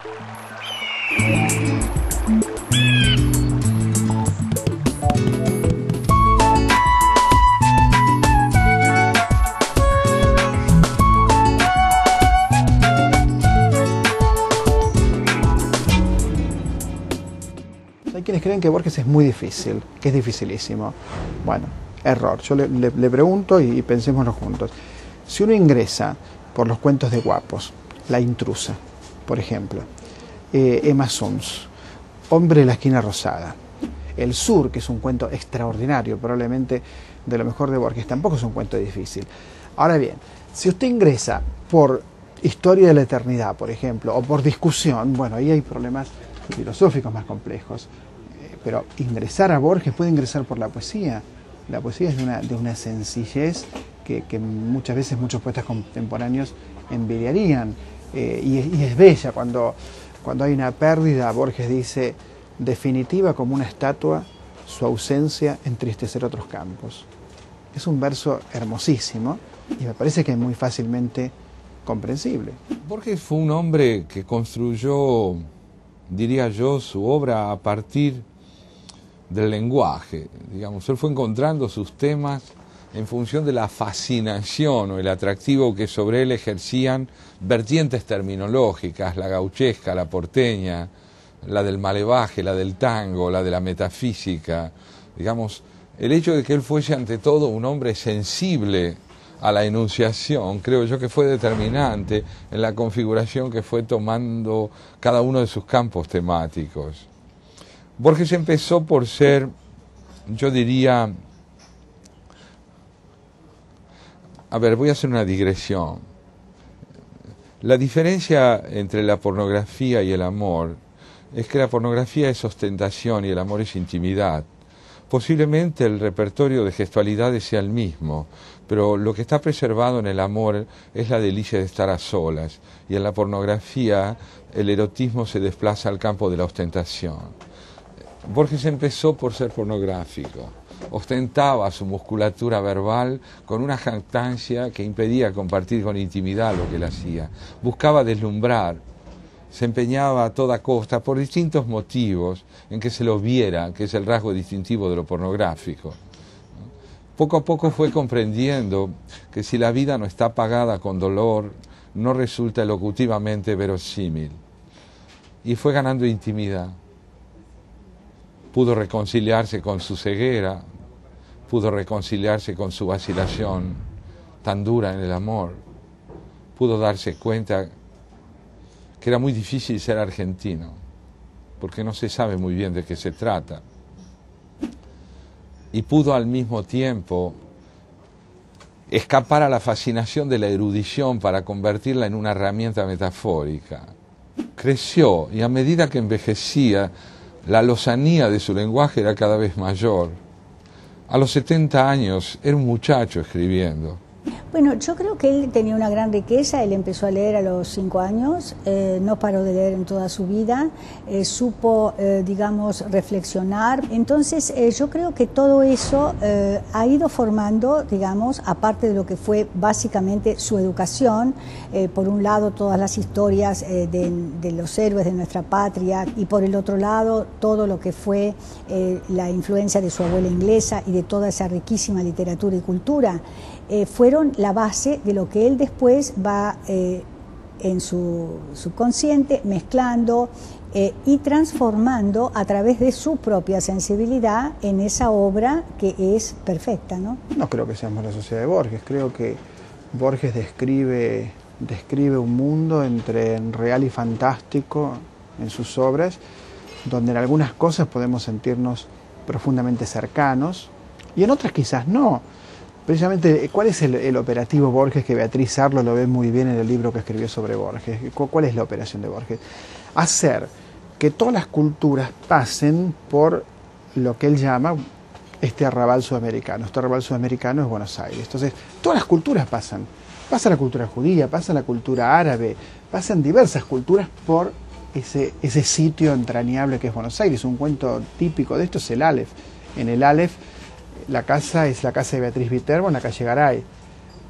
Hay quienes creen que Borges es muy difícil, que es dificilísimo. Bueno, error. Yo le pregunto y pensémoslo juntos. Si uno ingresa por los cuentos de Guapos, La intrusa, por ejemplo, Emma Suns, Hombre de la esquina rosada, El sur, que es un cuento extraordinario, probablemente de lo mejor de Borges, tampoco es un cuento difícil. Ahora bien, si usted ingresa por Historia de la eternidad, por ejemplo, o por Discusión, bueno, ahí hay problemas filosóficos más complejos. Pero ingresar a Borges, puede ingresar por la poesía. La poesía es de una sencillez que muchas veces muchos poetas contemporáneos envidiarían. Y es bella cuando hay una pérdida. Borges dice: definitiva como una estatua, su ausencia entristecer otros campos. Es un verso hermosísimo y me parece que es muy fácilmente comprensible. Borges fue un hombre que construyó, diría yo, su obra a partir del lenguaje. Digamos, él fue encontrando sus temas en función de la fascinación o el atractivo que sobre él ejercían vertientes terminológicas, la gauchesca, la porteña, la del malevaje, la del tango, la de la metafísica. Digamos, el hecho de que él fuese ante todo un hombre sensible a la enunciación, creo yo que fue determinante en la configuración que fue tomando cada uno de sus campos temáticos. Borges empezó por ser, yo diría, a ver, voy a hacer una digresión. La diferencia entre la pornografía y el amor es que la pornografía es ostentación y el amor es intimidad. Posiblemente el repertorio de gestualidades sea el mismo, pero lo que está preservado en el amor es la delicia de estar a solas, y en la pornografía el erotismo se desplaza al campo de la ostentación. Borges empezó por ser pornográfico, ostentaba su musculatura verbal con una jactancia que impedía compartir con intimidad lo que él hacía, buscaba deslumbrar, se empeñaba a toda costa por distintos motivos en que se lo viera, que es el rasgo distintivo de lo pornográfico. Poco a poco fue comprendiendo que si la vida no está pagada con dolor, no resulta elocutivamente verosímil, y fue ganando intimidad. Pudo reconciliarse con su ceguera, pudo reconciliarse con su vacilación tan dura en el amor, pudo darse cuenta que era muy difícil ser argentino, porque no se sabe muy bien de qué se trata, y pudo al mismo tiempo escapar a la fascinación de la erudición para convertirla en una herramienta metafórica. Creció, y a medida que envejecía, la lozanía de su lenguaje era cada vez mayor. A los 70 años era un muchacho escribiendo. Bueno, yo creo que él tenía una gran riqueza. Él empezó a leer a los 5 años, no paró de leer en toda su vida, supo, digamos, reflexionar. Entonces, yo creo que todo eso ha ido formando, digamos, aparte de lo que fue básicamente su educación, por un lado todas las historias de los héroes de nuestra patria, y por el otro lado todo lo que fue la influencia de su abuela inglesa y de toda esa riquísima literatura y cultura. Fueron la base de lo que él después va en su subconsciente mezclando y transformando a través de su propia sensibilidad en esa obra que es perfecta, ¿no? No creo que seamos la sociedad de Borges, creo que Borges describe un mundo entre real y fantástico en sus obras, donde en algunas cosas podemos sentirnos profundamente cercanos y en otras quizás no. Precisamente, ¿cuál es el operativo Borges? Que Beatriz Arlo lo ve muy bien en el libro que escribió sobre Borges. ¿Cuál es la operación de Borges? Hacer que todas las culturas pasen por lo que él llama este arrabal sudamericano. Este arrabal sudamericano es Buenos Aires. Entonces, todas las culturas pasan. Pasa la cultura judía, pasa la cultura árabe, pasan diversas culturas por ese sitio entrañable que es Buenos Aires. Un cuento típico de esto es el Aleph. En el Aleph, la casa es la casa de Beatriz Viterbo en la calle Garay,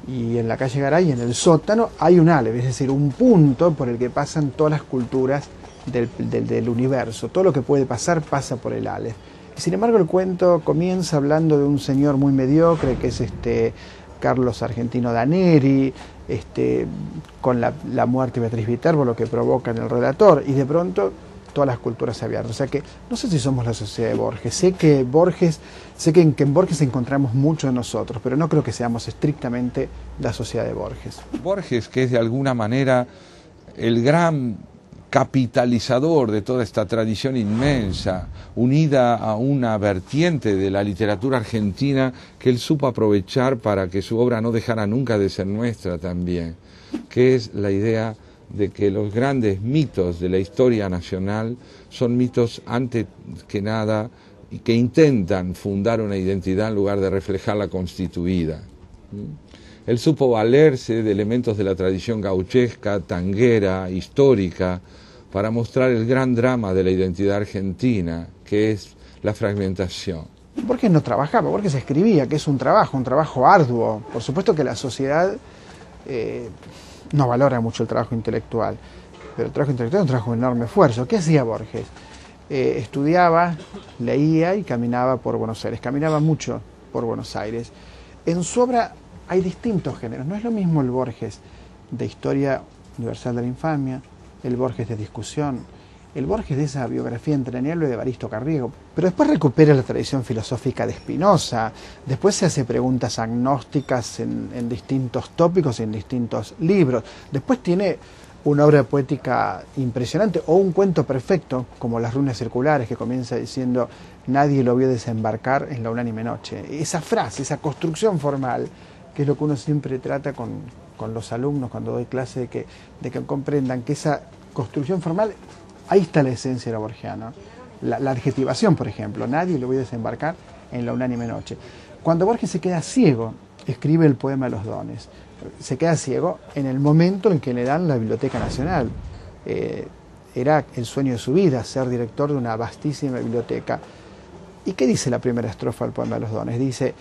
y en la calle Garay, en el sótano, hay un Aleph, es decir, un punto por el que pasan todas las culturas del universo. Todo lo que puede pasar pasa por el Aleph. Y sin embargo el cuento comienza hablando de un señor muy mediocre que es Carlos Argentino Daneri, con la muerte de Beatriz Viterbo, lo que provoca en el relator, y de pronto todas las culturas se abiertas. O sea que no sé si somos la sociedad de Borges. Sé que en Borges encontramos mucho de nosotros, pero no creo que seamos estrictamente la sociedad de Borges. Borges, que es de alguna manera el gran capitalizador de toda esta tradición inmensa, unida a una vertiente de la literatura argentina que él supo aprovechar para que su obra no dejara nunca de ser nuestra también, que es la idea de que los grandes mitos de la historia nacional son mitos antes que nada y que intentan fundar una identidad en lugar de reflejar la constituida. Él supo valerse de elementos de la tradición gauchesca, tanguera, histórica, para mostrar el gran drama de la identidad argentina, que es la fragmentación. Borges no trabajaba, Borges escribía, que es un trabajo arduo. Por supuesto que la sociedad no valora mucho el trabajo intelectual, pero el trabajo intelectual es un trabajo de enorme esfuerzo. ¿Qué hacía Borges? Estudiaba, leía y caminaba por Buenos Aires, caminaba mucho por Buenos Aires. En su obra hay distintos géneros, no es lo mismo el Borges de historia universal de la infamia, el Borges de discusión, el Borges de esa biografía entrañable de Evaristo Carriego, pero después recupera la tradición filosófica de Spinoza, después se hace preguntas agnósticas en distintos tópicos y en distintos libros, después tiene una obra poética impresionante o un cuento perfecto como Las runas circulares, que comienza diciendo nadie lo vio desembarcar en la unánime noche. Esa frase, esa construcción formal, que es lo que uno siempre trata con los alumnos cuando doy clase, de que comprendan que esa construcción formal, ahí está la esencia de lo borgiano. La adjetivación, por ejemplo, nadie lo vio desembarcar en la unánime noche. Cuando Borges se queda ciego, escribe el poema Los dones. Se queda ciego en el momento en que le dan la Biblioteca Nacional. Era el sueño de su vida, ser director de una vastísima biblioteca. ¿Y qué dice la primera estrofa del poema Los dones? Dice: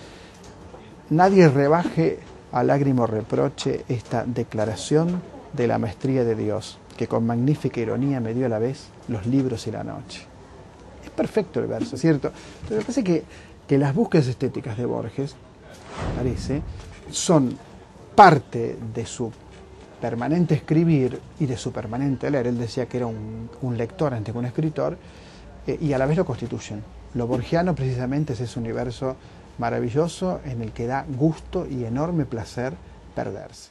nadie rebaje a lágrimo reproche esta declaración de la maestría de Dios, que con magnífica ironía me dio a la vez los libros y la noche. Es perfecto el verso, ¿cierto? Pero me parece que las búsquedas estéticas de Borges, parece, son parte de su permanente escribir y de su permanente leer. Él decía que era un lector antes que un escritor, y a la vez lo constituyen. Lo borgiano precisamente es ese universo maravilloso en el que da gusto y enorme placer perderse.